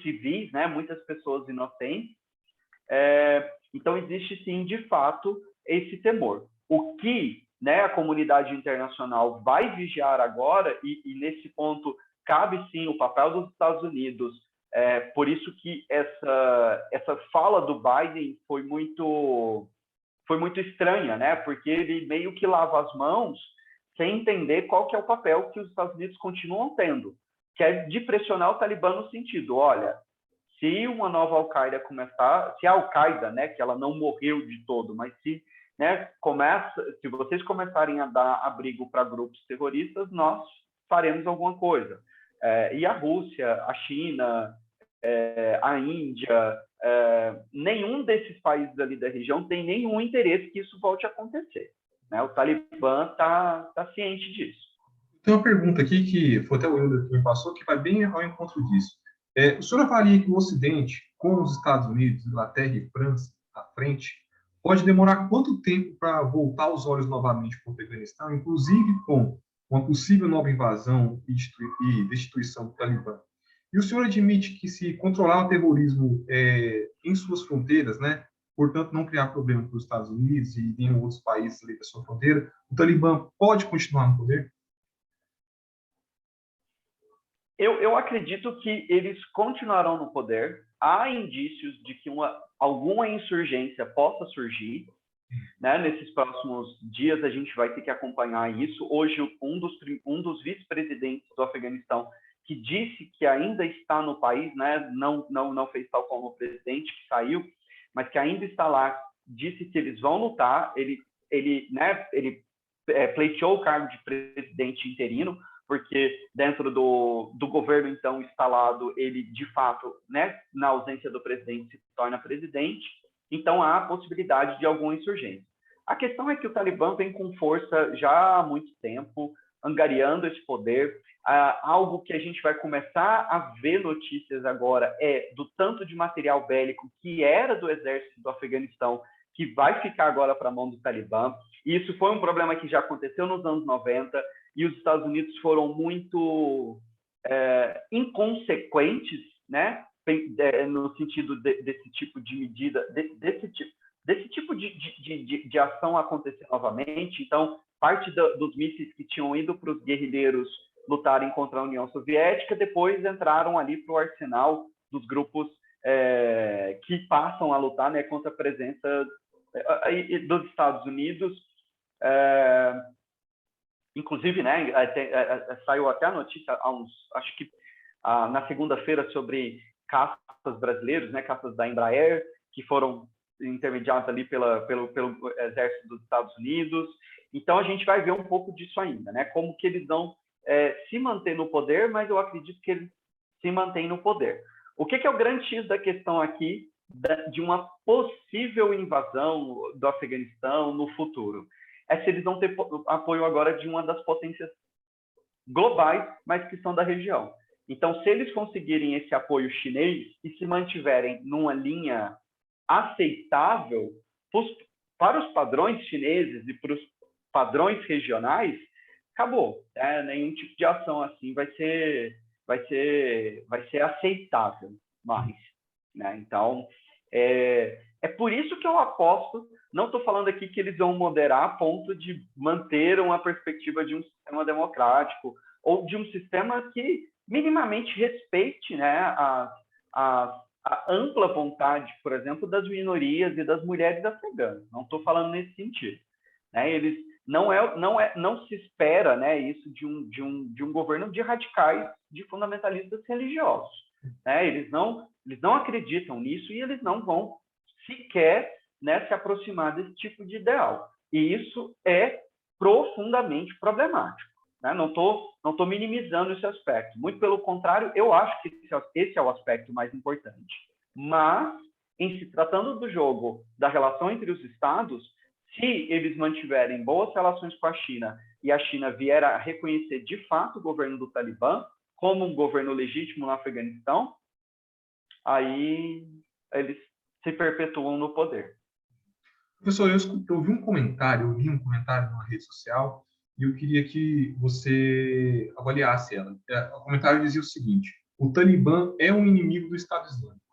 civis, né? Muitas pessoas inocentes. Então, existe sim, de fato, esse temor. O que, né, a comunidade internacional vai vigiar agora, e nesse ponto cabe sim o papel dos Estados Unidos, por isso que essa fala do Biden foi muito estranha, né? Porque ele meio que lava as mãos sem entender qual que é o papel que os Estados Unidos continuam tendo, que é de pressionar o Talibã no sentido, olha, se uma nova Al-Qaeda começar, se a Al-Qaeda, né, que ela não morreu de todo, mas se, né, se vocês começarem a dar abrigo para grupos terroristas, nós faremos alguma coisa. E a Rússia, a China, a Índia, nenhum desses países ali da região tem nenhum interesse que isso volte a acontecer, né? O Talibã está ciente disso. Tem uma pergunta aqui que foi até o Wilder que me passou, que vai bem ao encontro disso. O senhor avalia que o Ocidente, com os Estados Unidos, Inglaterra e França à frente, pode demorar quanto tempo para voltar os olhos novamente para o Afeganistão, inclusive com uma possível nova invasão e destituição do Talibã? E o senhor admite que se controlar o terrorismo em suas fronteiras, né, portanto não criar problema para os Estados Unidos e em outros países ali da sua fronteira, o Talibã pode continuar no poder? Eu acredito que eles continuarão no poder. Há indícios de que alguma insurgência possa surgir, né? Nesses próximos dias a gente vai ter que acompanhar isso. Hoje, um dos vice-presidentes do Afeganistão, que disse que ainda está no país, né? Não fez tal como o presidente que saiu, mas que ainda está lá, disse que eles vão lutar. Ele pleiteou o cargo de presidente interino, porque dentro do governo então instalado, ele de fato, né, na ausência do presidente, se torna presidente. Então há a possibilidade de alguma insurgência. A questão é que o Talibã vem com força já há muito tempo, angariando esse poder. Algo que a gente vai começar a ver notícias agora é do tanto de material bélico que era do exército do Afeganistão, que vai ficar agora para a mão do Talibã. E isso foi um problema que já aconteceu nos anos 90, e os Estados Unidos foram muito inconsequentes, né, no sentido desse tipo de medida, desse tipo de ação acontecer novamente. Então, parte dos mísseis que tinham ido para os guerrilheiros lutarem contra a União Soviética, depois entraram ali para o arsenal dos grupos que passam a lutar, né, contra a presença dos Estados Unidos. Inclusive, né, saiu até a notícia acho que na segunda-feira, sobre caças brasileiros, né, caças da Embraer, que foram intermediados ali pelo exército dos Estados Unidos. Então a gente vai ver um pouco disso ainda, né, como que eles vão se manter no poder, mas eu acredito que eles se mantêm no poder. O que é o grande X da questão aqui de uma possível invasão do Afeganistão no futuro? É se eles vão ter apoio agora de uma das potências globais, mas que são da região. Então, se eles conseguirem esse apoio chinês e se mantiverem numa linha aceitável para os padrões chineses e para os padrões regionais, acabou. Nenhum tipo de ação assim vai ser aceitável mais, né? Então, é por isso que eu aposto. Não estou falando aqui que eles vão moderar a ponto de manter uma perspectiva de um sistema democrático ou de um sistema que minimamente respeite, né, a ampla vontade, por exemplo, das minorias e das mulheres afegãs. Não estou falando nesse sentido, né? Eles não se espera, né, isso de um governo de radicais, de fundamentalistas religiosos, né? Eles não acreditam nisso e eles não vão sequer, né, se aproximar desse tipo de ideal. E isso é profundamente problemático, né? Não tô minimizando esse aspecto. Muito pelo contrário, eu acho que esse é o aspecto mais importante. Mas, em se tratando do jogo da relação entre os Estados, se eles mantiverem boas relações com a China e a China vier a reconhecer de fato o governo do Talibã como um governo legítimo no Afeganistão, aí eles se perpetuam no poder. Professor, eu vi um comentário numa rede social e eu queria que você avaliasse ela. O comentário dizia o seguinte: o Talibã é um inimigo do Estado Islâmico.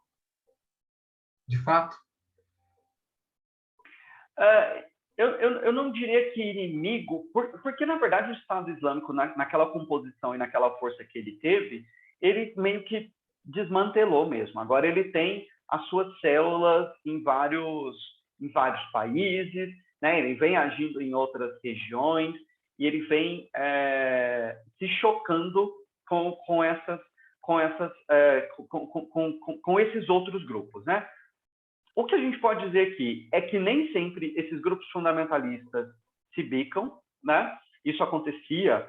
De fato? Eu não diria que inimigo, porque, na verdade, o Estado Islâmico, naquela composição e naquela força que ele teve, ele meio que desmantelou mesmo. Agora ele tem as suas células em vários países, né? Ele vem agindo em outras regiões e ele vem se chocando com esses outros grupos, né? O que a gente pode dizer aqui é que nem sempre esses grupos fundamentalistas se bicam, né? Isso acontecia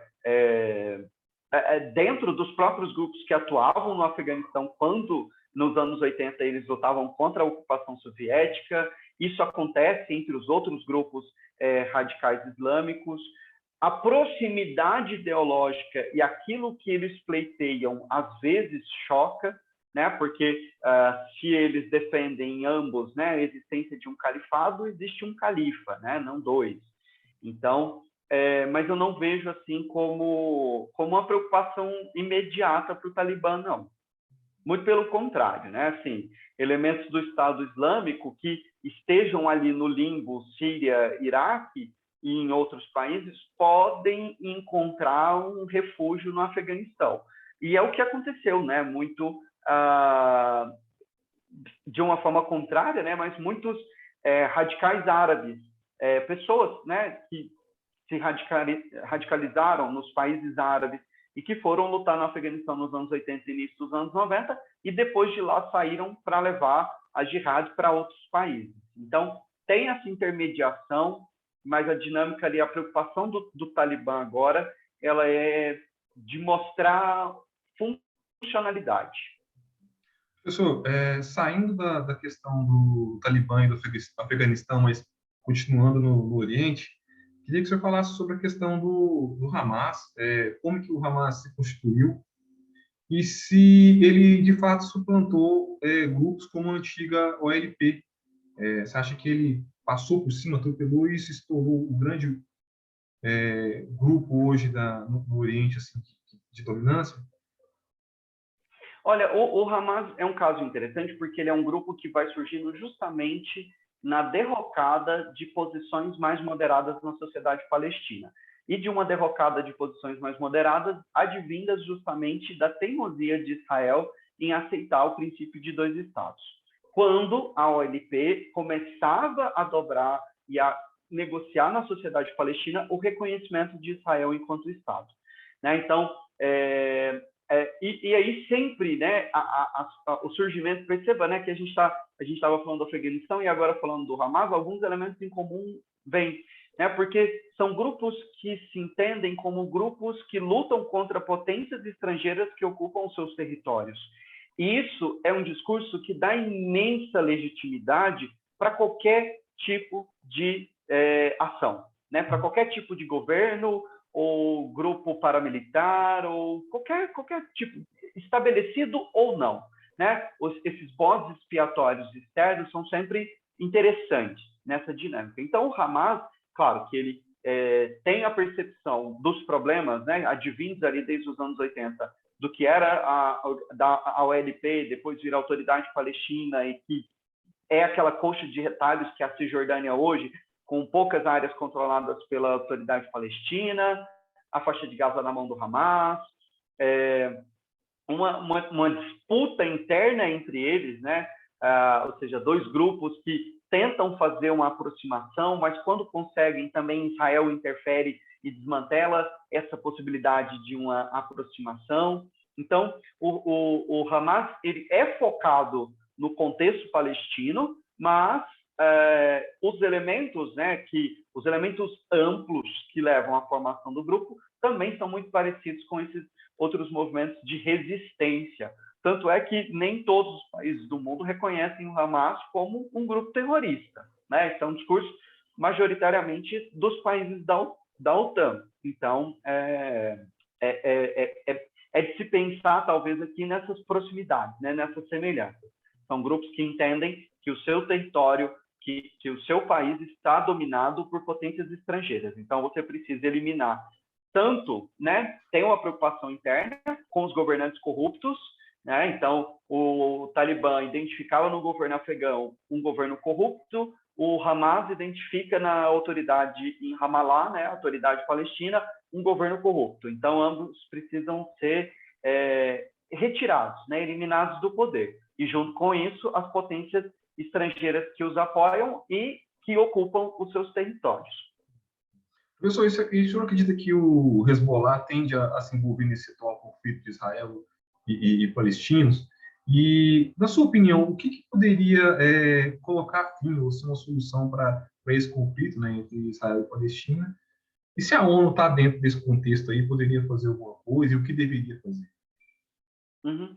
dentro dos próprios grupos que atuavam no Afeganistão quando, nos anos 80, eles lutavam contra a ocupação soviética. Isso acontece entre os outros grupos radicais islâmicos. A proximidade ideológica e aquilo que eles pleiteiam, às vezes, choca, né? Porque se eles defendem ambos, né, a existência de um califado, existe um califa, né? Não dois. Então, mas eu não vejo assim como uma preocupação imediata para o Talibã, não. Muito pelo contrário, né? Assim, elementos do Estado Islâmico que estejam ali no limbo Síria, Iraque e em outros países podem encontrar um refúgio no Afeganistão. E é o que aconteceu, né? Muito de uma forma contrária, né? Mas muitos radicais árabes pessoas, né, que se radicalizaram nos países árabes e que foram lutar no Afeganistão nos anos 80 e início dos anos 90, e depois de lá saíram para levar a jihad para outros países. Então, tem essa intermediação, mas a dinâmica ali, a preocupação do Talibã agora, ela é de mostrar funcionalidade. Professor, saindo da questão do Talibã e do Afeganistão, mas continuando no Oriente, queria que o senhor falasse sobre a questão do Hamas, como que o Hamas se constituiu e se ele, de fato, suplantou grupos como a antiga OLP. Você acha que ele passou por cima, atropelou e se estourou o grande grupo hoje no Oriente assim, de dominância? Olha, o Hamas é um caso interessante porque ele é um grupo que vai surgindo justamente na derrocada de posições mais moderadas na sociedade palestina. E de uma derrocada de posições mais moderadas, advindas justamente da teimosia de Israel em aceitar o princípio de dois estados. Quando a OLP começava a dobrar e a negociar na sociedade palestina o reconhecimento de Israel enquanto Estado. Né? Então, e aí sempre, né, o surgimento, perceba, né, que a gente estava falando do Afeganistão e agora falando do Hamas, alguns elementos em comum vêm, né, porque são grupos que se entendem como grupos que lutam contra potências estrangeiras que ocupam os seus territórios. E isso é um discurso que dá imensa legitimidade para qualquer tipo de ação, né, para qualquer tipo de governo, ou grupo paramilitar, ou qualquer tipo, estabelecido ou não. Né? Esses bodes expiatórios externos são sempre interessantes nessa dinâmica. Então, o Hamas, claro que ele tem a percepção dos problemas, né, advindos ali desde os anos 80, do que era a OLP, depois vir a Autoridade Palestina, e que é aquela coxa de retalhos que é a Cisjordânia hoje, com poucas áreas controladas pela Autoridade Palestina, a faixa de Gaza na mão do Hamas, uma disputa interna entre eles, né? Ou seja, dois grupos que tentam fazer uma aproximação, mas quando conseguem, também Israel interfere e desmantela essa possibilidade de uma aproximação. Então, o Hamas ele é focado no contexto palestino, mas os elementos, né, os elementos amplos que levam à formação do grupo também são muito parecidos com esses outros movimentos de resistência. Tanto é que nem todos os países do mundo reconhecem o Hamas como um grupo terrorista, né? Isso é um discurso majoritariamente dos países da OTAN. Então, é de se pensar, talvez, aqui nessas proximidades, né, nessas semelhanças. São grupos que entendem que o seu território, que o seu país está dominado por potências estrangeiras. Então, você precisa eliminar tanto, né, tem uma preocupação interna com os governantes corruptos, né? Então, o Talibã identificava no governo afegão um governo corrupto, o Hamas identifica na autoridade em Ramallah, né, a autoridade palestina, um governo corrupto. Então, ambos precisam ser retirados, né, eliminados do poder. E, junto com isso, as potências estrangeiras que os apoiam e que ocupam os seus territórios. Professor, o senhor acredita que o Hezbollah tende a se envolver nesse atual conflito de Israel e palestinos? E, na sua opinião, o que poderia colocar fim ou ser uma solução para esse conflito, né, entre Israel e Palestina? E se a ONU está dentro desse contexto aí, poderia fazer alguma coisa e o que deveria fazer? Uhum.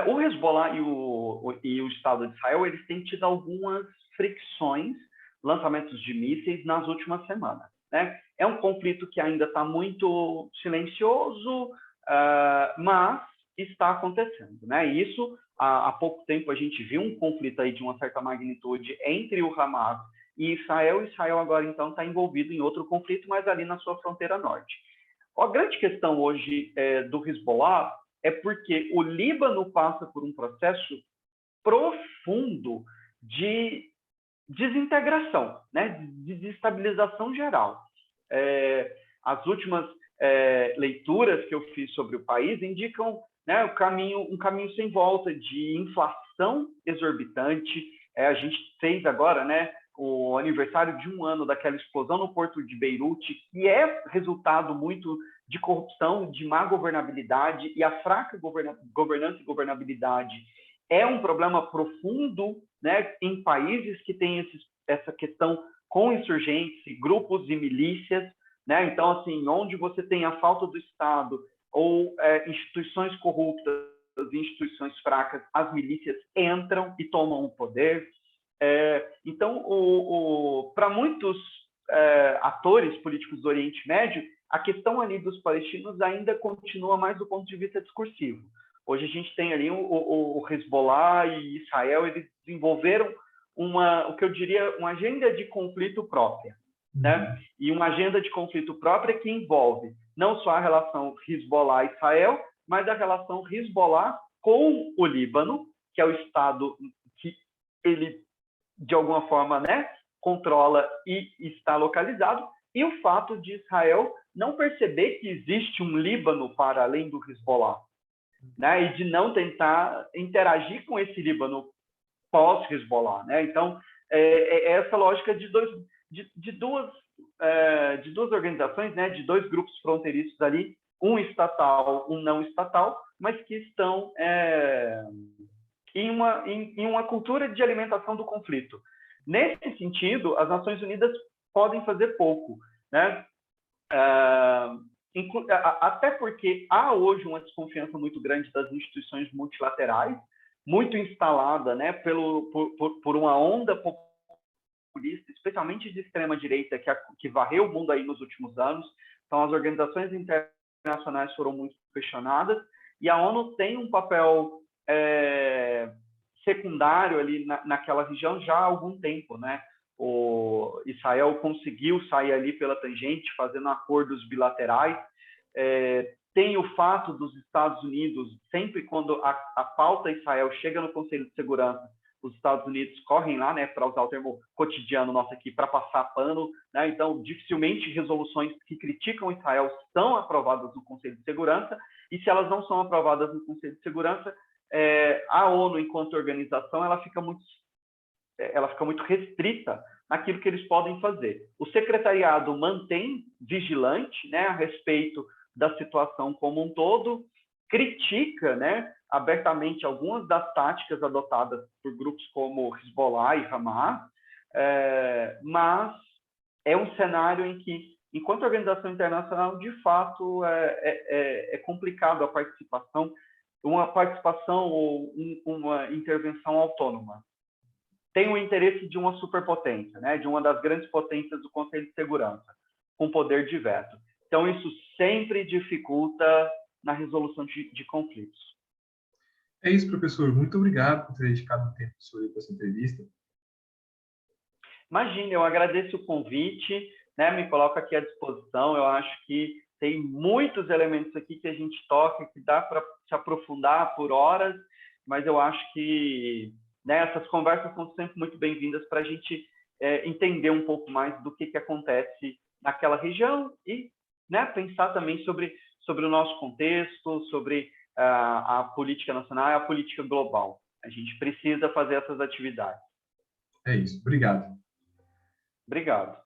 O Hezbollah e o Estado de Israel, eles têm tido algumas fricções, lançamentos de mísseis nas últimas semanas. Né? É um conflito que ainda está muito silencioso, mas está acontecendo. Né? E isso, há pouco tempo, a gente viu um conflito aí de uma certa magnitude entre o Hamas e Israel. Israel agora, então, está envolvido em outro conflito, mas ali na sua fronteira norte. A grande questão hoje do Hezbollah é porque o Líbano passa por um processo profundo de desintegração, né, de desestabilização geral. As últimas leituras que eu fiz sobre o país indicam, né, um caminho sem volta de inflação exorbitante. A gente fez agora, né, o aniversário de 1 ano daquela explosão no porto de Beirute, que é resultado muito de corrupção, de má governabilidade, e a fraca governança e governabilidade é um problema profundo, né, em países que têm essa questão com insurgentes, grupos e milícias, né? Então, assim, onde você tem a falta do Estado ou instituições corruptas, instituições fracas, as milícias entram e tomam o poder. Então, para muitos atores políticos do Oriente Médio, a questão ali dos palestinos ainda continua mais do ponto de vista discursivo. Hoje a gente tem ali o Hezbollah e Israel, eles desenvolveram o que eu diria, uma agenda de conflito própria, né? E uma agenda de conflito própria que envolve não só a relação Hezbollah-Israel, mas a relação Hezbollah com o Líbano, que é o Estado que ele, de alguma forma, né, controla e está localizado, e o fato de Israel não perceber que existe um Líbano para além do Hezbollah, né, e de não tentar interagir com esse Líbano pós-Hezbollah, né? Então, é essa lógica de duas organizações, né, de 2 grupos fronteiriços ali, um estatal, um não estatal, mas que estão em uma cultura de alimentação do conflito. Nesse sentido, as Nações Unidas podem fazer pouco, né? Até porque há hoje uma desconfiança muito grande das instituições multilaterais, muito instalada, né, por uma onda populista, especialmente de extrema-direita, que varreu o mundo aí nos últimos anos. Então, as organizações internacionais foram muito questionadas, e a ONU tem um papel secundário ali naquela região já há algum tempo, né? O Israel conseguiu sair ali pela tangente, fazendo acordos bilaterais. Tem o fato dos Estados Unidos, sempre quando a pauta Israel chega no Conselho de Segurança, os Estados Unidos correm lá, né, para usar o termo cotidiano nosso aqui, para passar pano, né? Então, dificilmente resoluções que criticam Israel são aprovadas no Conselho de Segurança, e se elas não são aprovadas no Conselho de Segurança, a ONU, enquanto organização, ela fica muito restrita naquilo que eles podem fazer. O secretariado mantém vigilante, né, a respeito da situação como um todo, critica, né, abertamente algumas das táticas adotadas por grupos como Hezbollah e Hamas, mas é um cenário em que, enquanto organização internacional, de fato, é complicado a participação, uma participação ou uma intervenção autônoma. Tem o interesse de uma superpotência, né, de uma das grandes potências do Conselho de Segurança, com poder de veto. Então, isso sempre dificulta na resolução de conflitos. É isso, professor. Muito obrigado por ter dedicado um tempo para essa entrevista. Imagina, eu agradeço o convite, né, me coloco aqui à disposição. Eu acho que tem muitos elementos aqui que a gente toca, que dá para se aprofundar por horas, mas eu acho que, né, essas conversas são sempre muito bem-vindas para a gente entender um pouco mais do que acontece naquela região e, né, pensar também sobre o nosso contexto, sobre a política nacional e a política global. A gente precisa fazer essas atividades. É isso. Obrigado. Obrigado.